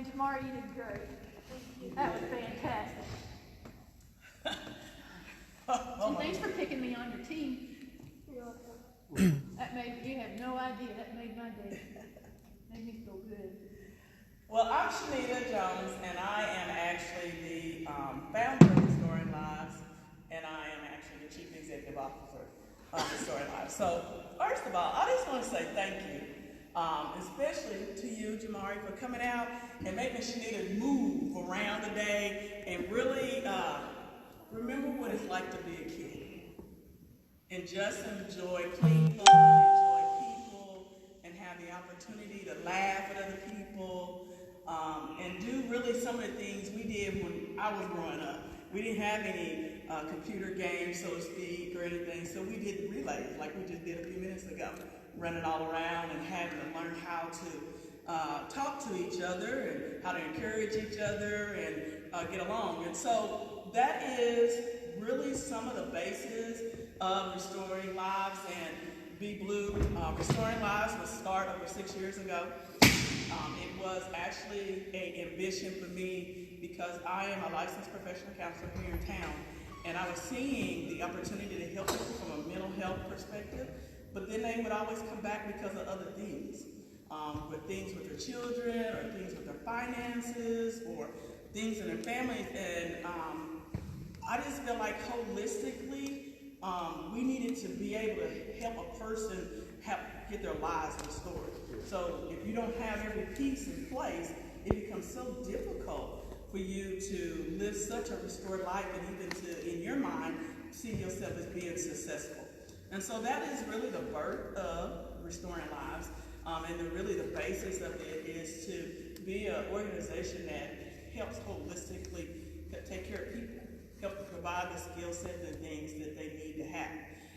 And Jamara, you did great. That was fantastic. And thanks for picking me on your team. That made, you have no idea, that made my day. Made me feel good. Well, I'm Shanita Jones, and I am actually the founder of Restoring Lives, and I am actually the Chief Executive Officer of Restoring Lives. So, first of all, I just want to say thank you, especially to you, Jamari, for coming out and making Shanita move around today and really remember what it's like to be a kid. And just enjoy playing fun, enjoy people, and have the opportunity to laugh at other people, and do really some of the things we did when I was growing up. We didn't have any computer games, so to speak, or anything, so we did relays like we just did a few minutes ago, running all around and having to learn how to talk to each other and how to encourage each other and get along. And so that is really some of the bases of Restoring Lives and Be Blue. Restoring Lives was started over 6 years ago. It was actually an ambition for me because I am a licensed professional counselor here in town, and I was seeing the opportunity to help people from a mental health perspective, but then they would always come back because of other things, with things with their children or things with their finances or things in their families, and I just feel like holistically, we needed to be able to help a person get their lives restored. So if you don't have every piece in place, it becomes so difficult for you to live such a restored life and even to, in your mind, see yourself as being successful. And so that is really the birth of Restoring Lives. And really the basis of it is to be an organization that helps holistically take care of people, help to provide the skill set and things that they need to have.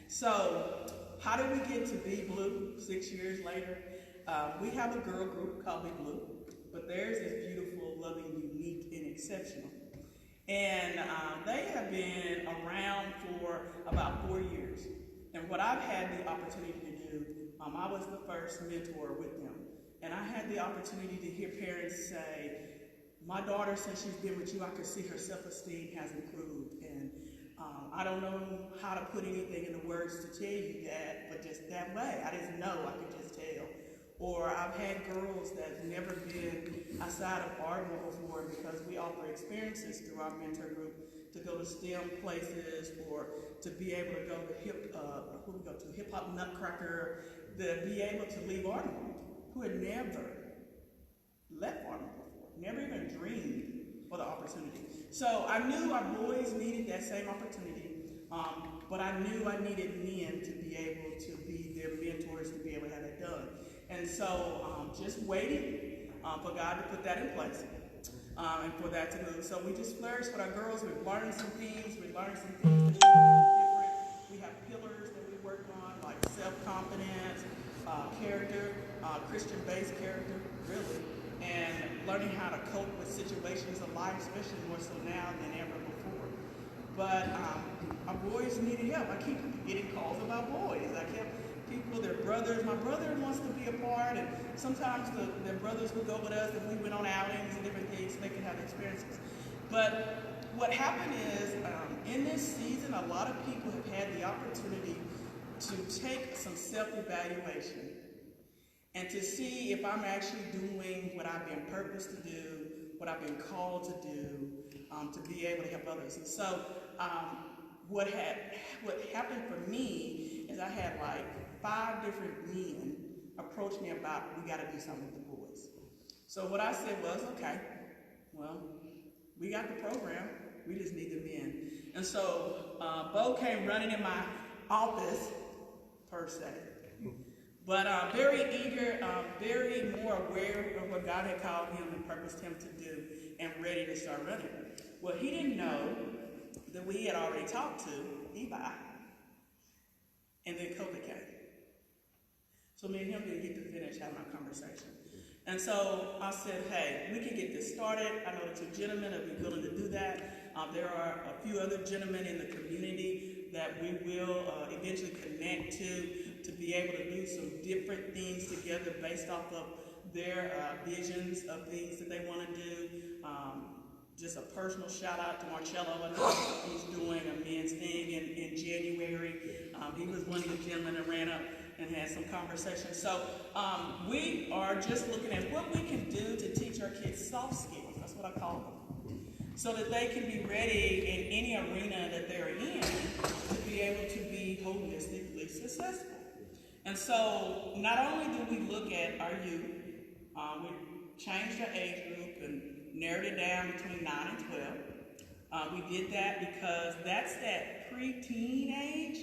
So how did we get to Be Blue 6 years later? We have a girl group called Be Blue, but theirs is beautiful, loving, unique, and exceptional. And they have been around for about 4 years. And what I've had the opportunity to do, I was the first mentor with them. And I had the opportunity to hear parents say, my daughter, since she's been with you, I could see her self-esteem has improved. And I don't know how to put anything into words to tell you that, but just that way. I didn't know, I could just tell. Or I've had girls that's never been outside of Ardmore before because we offer experiences through our mentor group to go to STEM places or to be able to go to Hip Hop Nutcracker, to be able to leave Ardmore, who had never left Ardmore before, never even dreamed for the opportunity. So I knew our boys needed that same opportunity, but I knew I needed men to be able to be their mentors to be able to have that done. And so just waiting for God to put that in place and for that to move. So we just flourished with our girls. We've learned some things. We've learned some things that are different. We have pillars that we work on, like self-confidence, character, Christian-based character, really, and learning how to cope with situations of life, especially more so now than ever before. But our boys needed help. I keep getting calls about boys. I kept people, their brothers. My brother wants to be a part, and sometimes their brothers would go with us if we went on outings and different things so they could have experiences. But what happened is, in this season, a lot of people have had the opportunity to take some self-evaluation and to see if I'm actually doing what I've been purposed to do, what I've been called to do, to be able to help others. And so what happened for me is I had like 5 different men approach me about, we got to do something with the boys. So what I said was, okay, well, we got the program, we just need the men. And so Bo came running in my office, per se, but very eager, very more aware of what God had called him and purposed him to do and ready to start running. Well, he didn't know that we had already talked to Levi, and then COVID came. So me and him didn't get to finish having our conversation. And so I said, hey, we can get this started. I know the 2 gentlemen will be willing to do that. There are a few other gentlemen in the community that we will eventually connect to be able to do some different things together based off of their visions of things that they want to do. Just a personal shout out to Marcello. I know he's doing a men's thing in January. He was one of the gentlemen that ran up and had some conversation. So we are just looking at what we can do to teach our kids soft skills. That's what I call them. So that they can be ready in any arena that they're in to be able to be holistically successful. And so not only do we look at our youth, we changed our age group and narrowed it down between 9 and 12. We did that because that's that preteen age,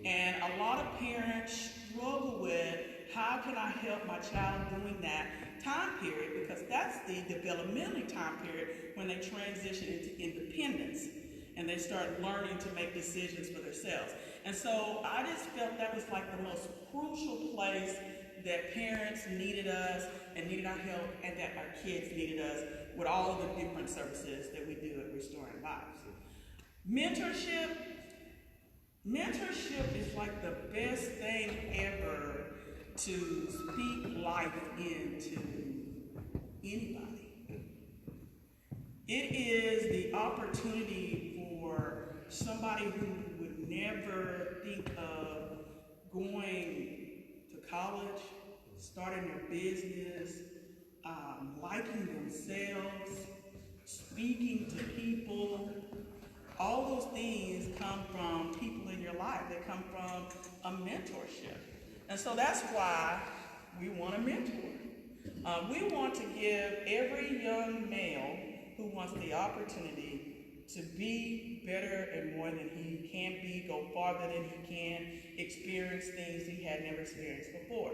and a lot of parents struggle with how can I help my child during that time period, because that's the developmental time period when they transition into independence and they start learning to make decisions for themselves. And so I just felt that was like the most crucial place that parents needed us and needed our help, and that our kids needed us with all of the different services that we do at Restoring Lives. Mentorship is like the best thing ever to speak life into anybody. It is the opportunity for somebody who would never think of going to college, starting their business, liking themselves, speaking to people. All those things come from people in your life. They come from a mentorship. And so that's why we want a mentor. We want to give every young male who wants the opportunity to be better and more than he can be, go farther than he can, experience things he had never experienced before.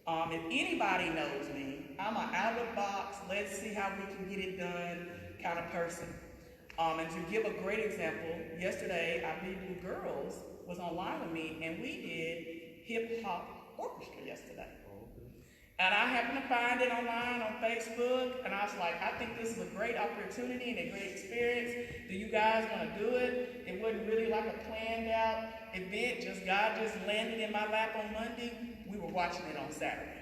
If anybody knows me, I'm an out of the box, let's see how we can get it done kind of person. And to give a great example, yesterday our Be Blue Girls was online with me, and we did hip hop orchestra yesterday. And I happened to find it online on Facebook, and I was like, I think this is a great opportunity and a great experience. Do you guys want to do it? It wasn't really like a planned out event, God just landed in my lap on Monday. We were watching it on Saturday.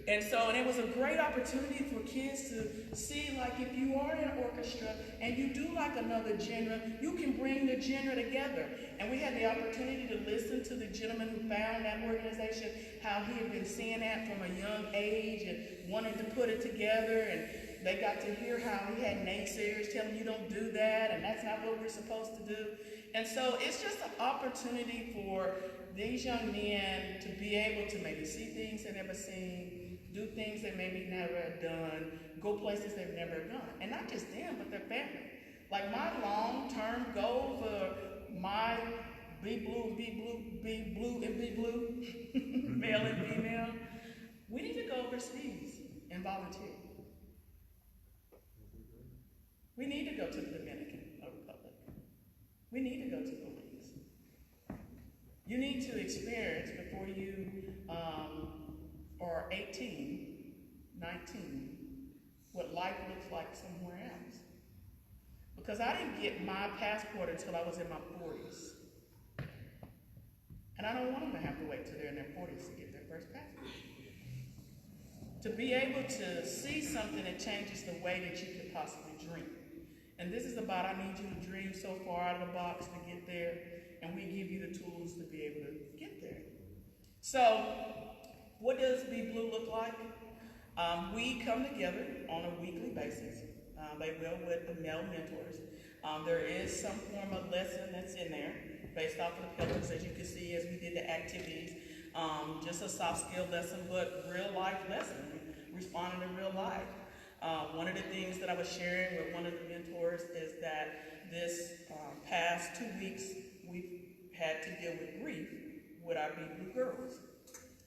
And it was a great opportunity for kids to see, like, if you are in an orchestra and you do like another genre, you can bring the genre together. And we had the opportunity to listen to the gentleman who found that organization, how he had been seeing that from a young age and wanted to put it together. And they got to hear how he had naysayers telling you don't do that and that's not what we're supposed to do. And so it's just an opportunity for these young men to be able to maybe see things they've never seen, do things they maybe never have done, go places they've never gone. And not just them, but their family. Like my long-term goal for my be blue, male and female, we need to go overseas and volunteer. We need to go to the Dominican Republic. We need to go to Belize. You need to experience before you are 18, 19, what life looks like somewhere else. Because I didn't get my passport until I was in my 40s. And I don't want them to have to wait till they're in their 40s to get their first passport. To be able to see something that changes the way that you could possibly dream. And this is about, I need you to dream so far out of the box to get there, and we give you the tools to be able to get there. So, what does Be Blue look like? We come together on a weekly basis. They will with the male mentors. There is some form of lesson that's in there based off of the pillars, as you can see as we did the activities. Just a soft skill lesson, but real life lesson, responding to real life. One of the things that I was sharing with one of the mentors is that this past 2 weeks, we've had to deal with grief with our Be Blue Girls.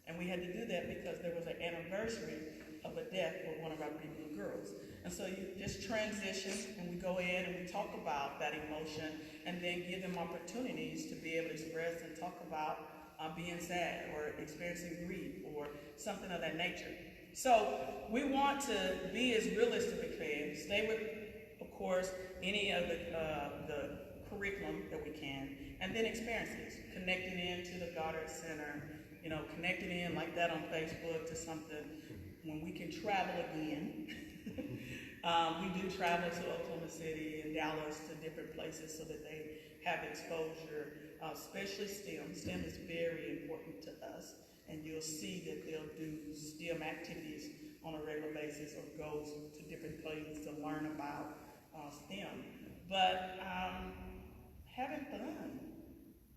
And we had to do that because there was an anniversary of a death for one of our Be Blue Girls. And so you just transition, and we go in and we talk about that emotion, and then give them opportunities to be able to express and talk about being sad or experiencing grief or something of that nature. So we want to be as realistic as we can, stay with, of course, any of the curriculum that we can, and then experiences, connecting in to the Goddard Center, connecting in like that on Facebook to something when we can travel again. We do travel to Oklahoma City and Dallas to different places so that they have exposure, especially STEM. STEM is very important to us, and you'll see that they'll do STEM activities on a regular basis or go to different places to learn about STEM. But having fun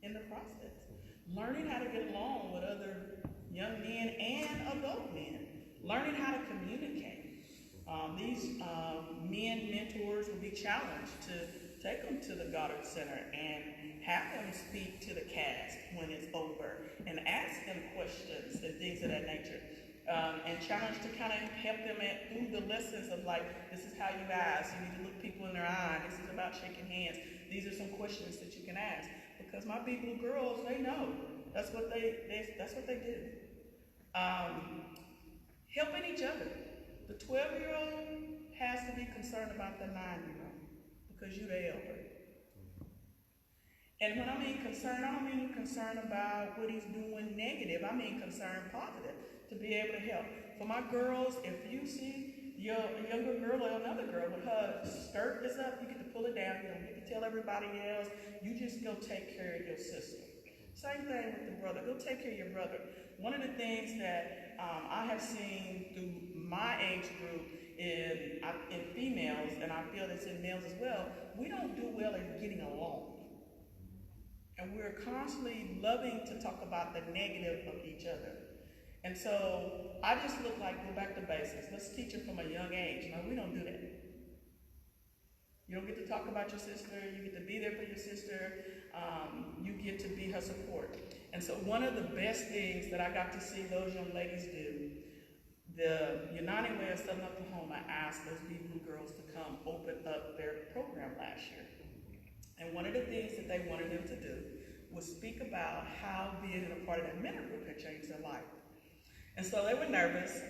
in the process, learning how to get along with other young men and adult men, learning how to communicate. These men mentors will be challenged to take them to the Goddard Center and have them speak to the cast when it's over and ask them questions and things of that nature. And challenge to kind of help them through the lessons of like, this is how you ask, you need to look people in their eye, this is about shaking hands. These are some questions that you can ask. Because my big blue girls, they know. That's what they do. Helping each other. The 12-year-old has to be concerned about the 9-year-old because you're the elder. And when I mean concern, I don't mean concern about what he's doing negative. I mean concern positive, to be able to help. For my girls, if you see your younger girl or another girl with her skirt is up, you get to pull it down. You don't get to tell everybody else. You just go take care of your sister. Same thing with the brother. Go take care of your brother. One of the things that I have seen through my age group in females, and I feel it's in males as well, we don't do well at getting along. And we're constantly loving to talk about the negative of each other. And so I just look like, go back to basics. Let's teach it from a young age. No, we don't do that. You don't get to talk about your sister. You get to be there for your sister. You get to be her support. And so one of the best things that I got to see those young ladies do, the United Way of Southern Oklahoma asked those Blue girls to come open up their program last year. And one of the things that they wanted them to do was speak about how being a part of that mentor group had changed their life. And so they were nervous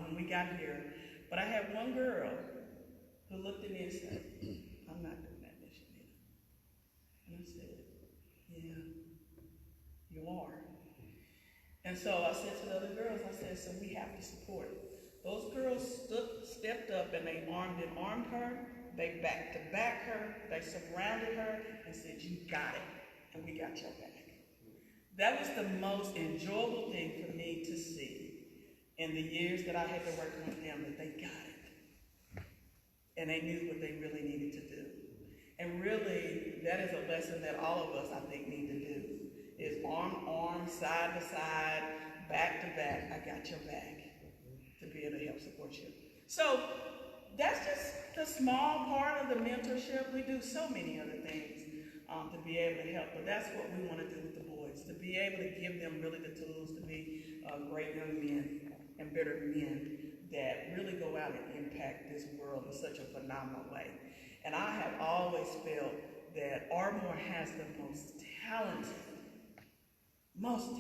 when we got here, but I had one girl who looked at me and said, I'm not doing that this year. And I said, yeah, you are. And so I said to the other girls, I said, so we have to support. Those girls stepped up and they armed her, they backed to back her, they surrounded her and said, you got it, and we got your back. That was the most enjoyable thing for me to see in the years that I had been working with them, that they got it. And they knew what they really needed to do. And really, that is a lesson that all of us, I think, need to do, is arm to arm, side to side, back to back, I got your back, to be able to help support you. So that's just the small part of the mentorship. We do so many other things to be able to help, but that's what we want to do with the boys, to be able to give them really the tools to be great young men and better men that really go out and impact this world in such a phenomenal way. And I have always felt that Ardmore has the most talented, most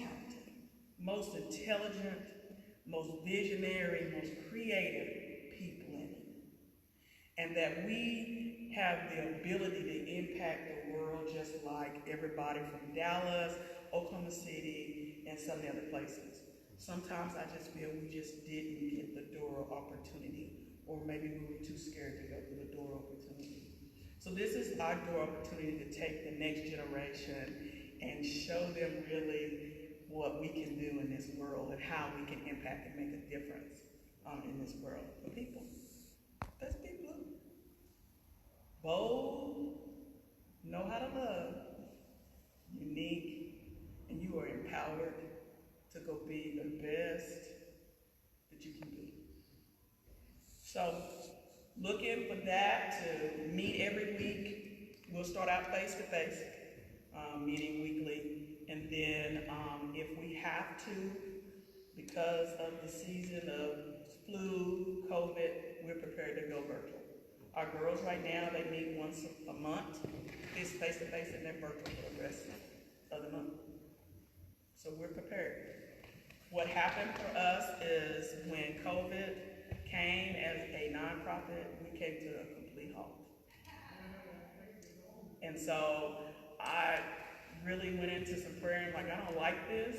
intelligent, most visionary, most creative people in it. And that we have the ability to impact the world just like everybody from Dallas, Oklahoma City, and some of the other places. Sometimes I just feel we just didn't get the door opportunity, or maybe we were too scared to go through the door opportunity. So this is our door opportunity to take the next generation and show them really what we can do in this world and how we can impact and make a difference in this world for people. That's Big Blue. Bold, know how to love, unique, and you are empowered to go be the best that you can be. So looking for that to meet every week. We'll start out face-to-face, meeting weekly. And then if we have to, because of the season of flu, COVID, we're prepared to go virtual. Our girls right now, they meet once a month. It's face-to-face and then virtual for the rest of the month. So we're prepared. What happened for us is when COVID came as a nonprofit, we came to a complete halt. And so I really went into some prayer and like, I don't like this.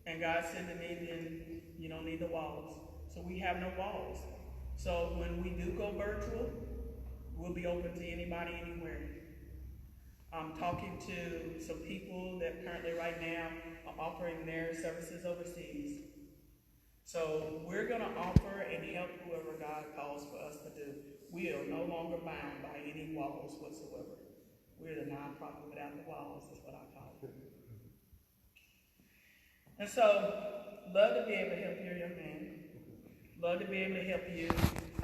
And God said to me, then you don't need the walls. So we have no walls. So when we do go virtual, we'll be open to anybody, anywhere. I'm talking to some people that currently right now are offering their services overseas. So we're gonna offer and help whoever God calls for us to do. We are no longer bound by any walls whatsoever. We're the nonprofit without the walls, is what I call it. And so, love to be able to help you, young man. Love to be able to help you.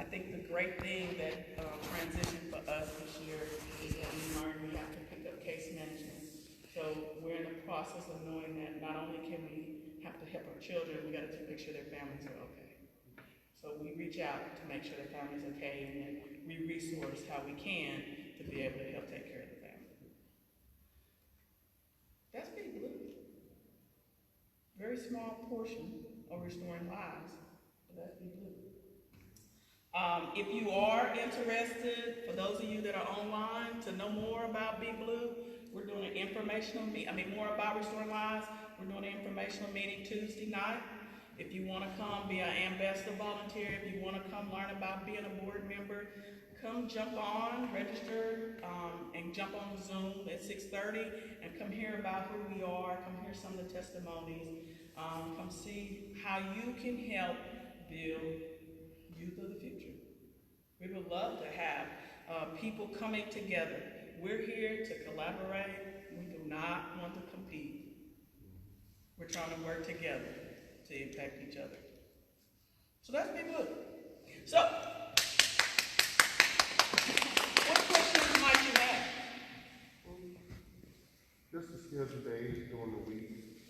I think the great thing that transitioned for us this year is that we learned we have to pick up case management. So we're in the process of knowing that not only can we have to help our children, we got to make sure their families are okay. So we reach out to make sure their families are okay, and then we resource how we can to be able to help take care of the family. That's Big Blue. Very small portion of restoring lives, but that's Big Blue. If you are interested, for those of you that are online, to know more about Big Blue, we're doing an informational more about restoring lives. We're doing an informational meeting Tuesday night. If you want to come be an ambassador volunteer, if you want to come learn about being a board member, come jump on, register, and jump on Zoom at 6:30 and come hear about who we are, come hear some of the testimonies, come see how you can help build youth of the future. We would love to have people coming together. We're here to collaborate. We do not want to compete. We're trying to work together to impact each other. So that's Big Blue. So, what questions might you have? Just the scheduled days during the week.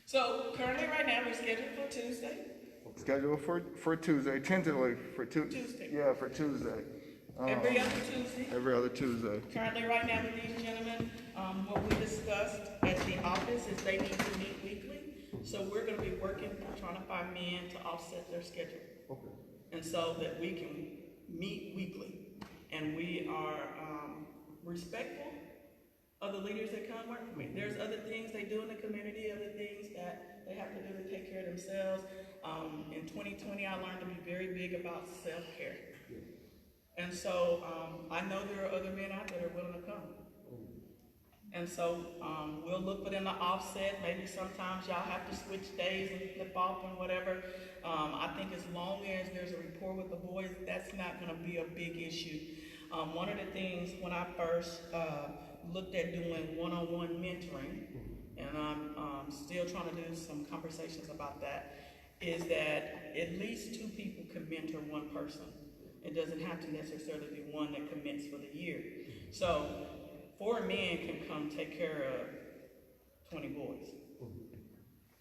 So, currently right now we're scheduled for Tuesday. Scheduled for Tuesday, tentatively for Tuesday. Yeah, for Tuesday. Every other Tuesday. Every other Tuesday. Currently right now with these gentlemen, what we discussed at the office is they need to meet weekly. So we're going to be working, trying to find men to offset their schedule. Okay. And so that we can meet weekly. And we are respectful of the leaders that come work for me. There's other things they do in the community, other things that they have to do to take care of themselves. In 2020, I learned to be very big about self-care. And so I know there are other men out there that are willing to come. And so we'll look for them to offset. Maybe sometimes y'all have to switch days and flip off and whatever. I think as long as there's a rapport with the boys, that's not going to be a big issue. One of the things when I first looked at doing one-on-one mentoring, and I'm still trying to do some conversations about that, is that at least 2 people can mentor one person. It doesn't have to necessarily be one that commits for the year. So 4 men can come take care of 20 boys.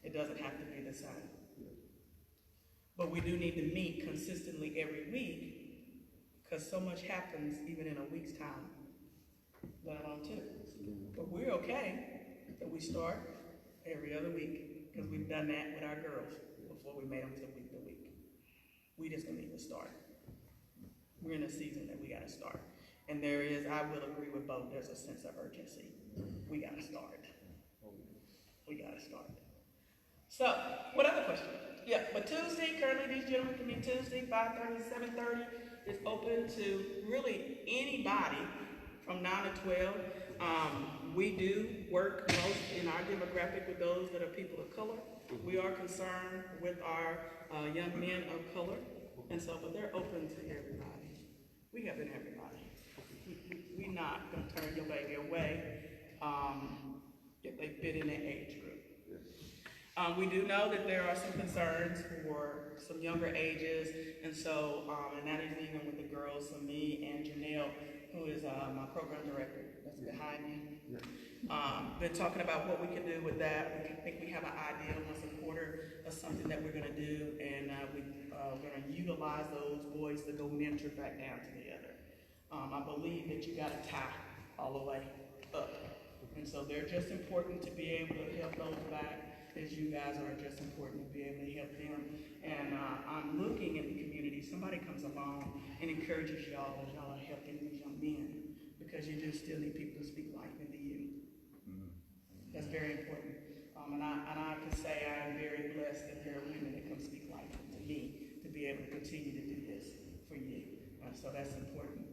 It doesn't have to be the same. But we do need to meet consistently every week because so much happens even in a week's time, let alone 2. But we're okay that we start every other week because we've done that with our girls before we made them to week to week. We just need to start. We're in a season that we got to start. And there is, I will agree with both, there's a sense of urgency. We got to start. We got to start. So, what other question? Yeah, but Tuesday, currently these gentlemen can meet Tuesday, 5:30 to 7:30. It's open to really anybody from 9 to 12. We do work most in our demographic with those that are people of color. We are concerned with our young men of color. And so, but they're open to everybody. We have been everybody. We're not going to turn your baby away if they fit in that age group. We do know that there are some concerns for some younger ages, and so, and that is even with the girls, so me and Janelle, who is my program director, that's behind me. Been talking about what we can do with that. We think we have an idea once a quarter of something that we're going to do, and we're going to utilize those boys to go mentor back down to the other. I believe that you got to tie all the way up, and so they're just important to be able to help those back as you guys are just important to be able to help them. And I'm looking in the community, somebody comes along and encourages y'all as y'all are helping these young men, because you do still need people to speak life into you. That's very important. And I can say I am very blessed that there are women that come speak life into me to be be able to continue to do this for you. So that's important.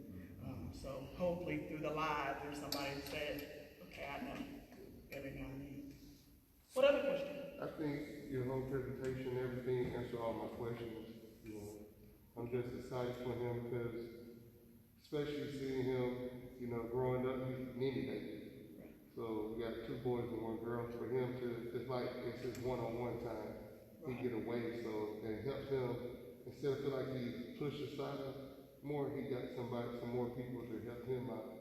So hopefully through the live, there's somebody who said, okay, I know everything I need. What other question? I think your whole presentation, everything answered all my questions. You know, I'm just excited for him because, especially seeing him, you know, growing up, he's Nene baby. So we got 2 boys and 1 girl. For him to, it's like it's his one-on-one time. He get away, so and it helps him instead of feel like he's pushed aside more. He got some more people to help him out.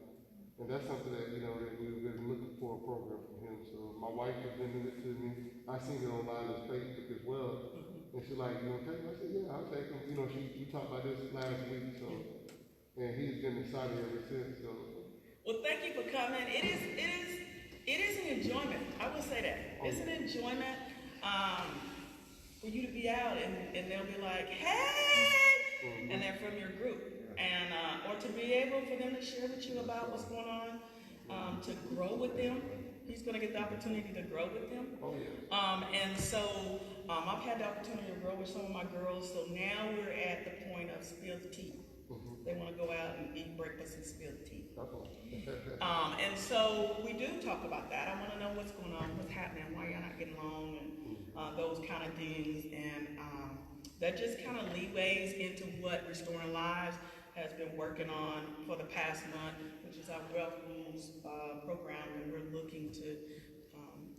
And that's something that, you know, that we've been looking for a program for him. So my wife has been doing it to me. I seen it online on Facebook as well. And she's like, you know, take him? I said, yeah, I'll take him. You know, we talked about this last week, so, and he's been excited ever since, so. Well, thank you for coming. It is an enjoyment. I will say that. It's an enjoyment for you to be out and they'll be like, hey, and they're from your group. And or to be able for them to share with you about what's going on, to grow with them. He's going to get the opportunity to grow with them. Oh, yeah. And so I've had the opportunity to grow with some of my girls. So now we're at the point of spill the tea. They want to go out and eat breakfast and spill the tea. And so we do talk about that. I want to know what's going on, what's happening, why y'all not getting along, and those kind of things. And that just kind of leeways into what Restoring Lives has been working on for the past month, which is our Wealth Rules program, and we're looking to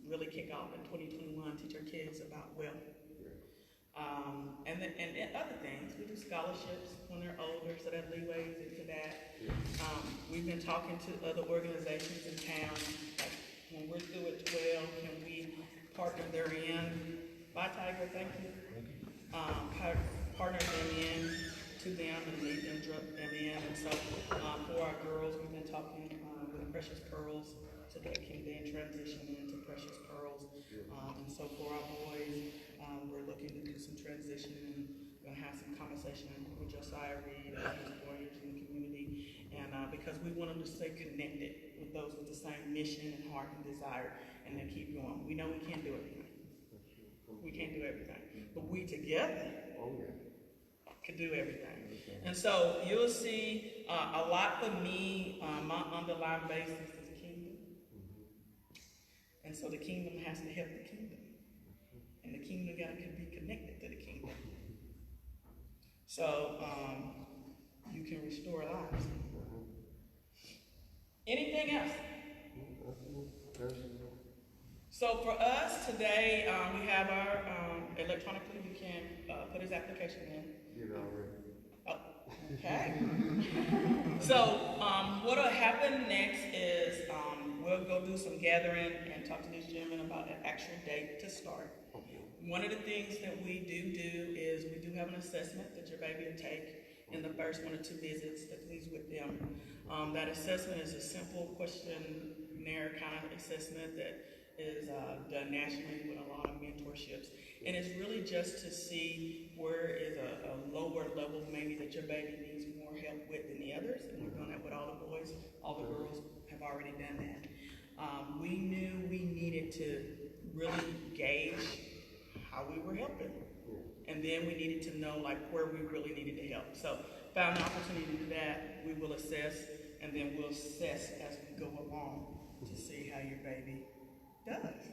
really kick off in 2021, teach our kids about wealth. And other things. We do scholarships when they're older, so that leeways into that. We've been talking to other organizations in town, like when we're through at 12, can we partner therein? Bye, Tiger, thank you. Partner them in to them and lead them, drop them in. And so for our girls, we've been talking with Precious Pearls so they can then transition into Precious Pearls. And so for our boys, we're looking to do some transitioning. We're going to have some conversation with Josiah Reed and his warriors in the community. And because we want them to stay connected with those with the same mission and heart and desire and then keep going. We know we can't do everything. We can't do everything. But we together can do everything. And so you'll see a lot for me, my underlying basis is kingdom. And so the kingdom has to help the kingdom. And the kingdom got to be connected to the kingdom. So you can restore lives. Anything else? So for us today, we have our electronically, you can put his application in. Get it already. Oh, okay. So what will happen next is we'll go do some gathering and talk to these gentlemen about an actual date to start. One of the things that we do is we do have an assessment that your baby will take in the first 1 or 2 visits that he's with them. That assessment is a simple questionnaire kind of assessment that is done nationally with a lot of mentorships. And it's really just to see where is a lower level maybe that your baby needs more help with than the others. And we've done that with all the boys. All the girls have already done that. We knew we needed to really gauge how we were helping. And then we needed to know like where we really needed to help. So found an opportunity to do that. We will assess, and then we'll assess as we go along to see how your baby does.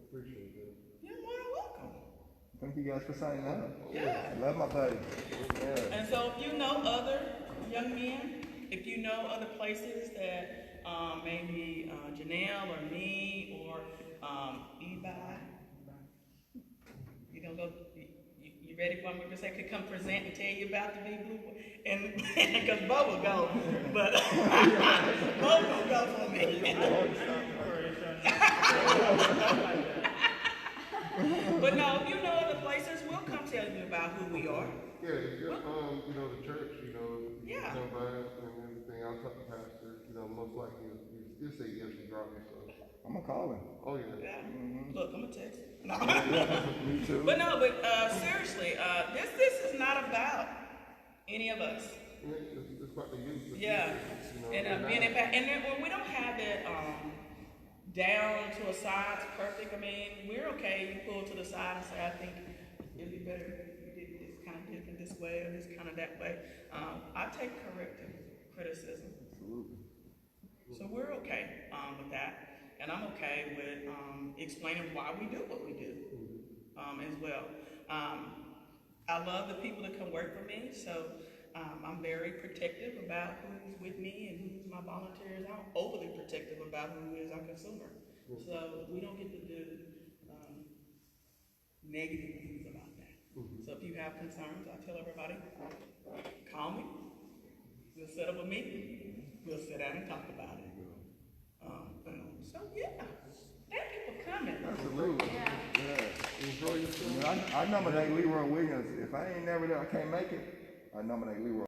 Appreciate it. You're more than welcome. Thank you guys for signing up. Yeah. I love my buddy. Yeah. And so if you know other young men, if you know other places that maybe Janelle or me or Eva, you gonna go? You ready for me to say could come present and tell you about the big blue? And because Bo will go, but Bo will go for me. But no, if you know other places, we'll come tell you about who we are. Yeah, if you're you know, the church, you know, Yeah. come by and everything. I'll talk to pastor, you know, most likely he'll say yes regardless. So. I'm gonna call him. Oh yeah. Yeah. Look, I'm gonna text. No. Me too. But no, seriously, this is not about any of us. It's about the youth. Yeah. You know, And being impact. And then when we don't have it down to a science perfect, I mean, we're okay. You pull to the side and say, I think it'd be better if you did this kind of acted in this way or this kind of that way. I take corrective criticism. Absolutely. So we're okay with that. And I'm okay with explaining why we do what we do as well. I love the people that come work for me, so I'm very protective about who's with me and who's my volunteers. I'm overly protective about who is our consumer. So we don't get to do negative things about that. So if you have concerns, I tell everybody, call me. We'll set up a meeting. We'll sit down and talk about it. So yeah, thank you for coming. Absolutely. Yeah. Enjoy yourself. I nominate Leroy Williams. If I ain't never there, I can't make it, I nominate Leroy.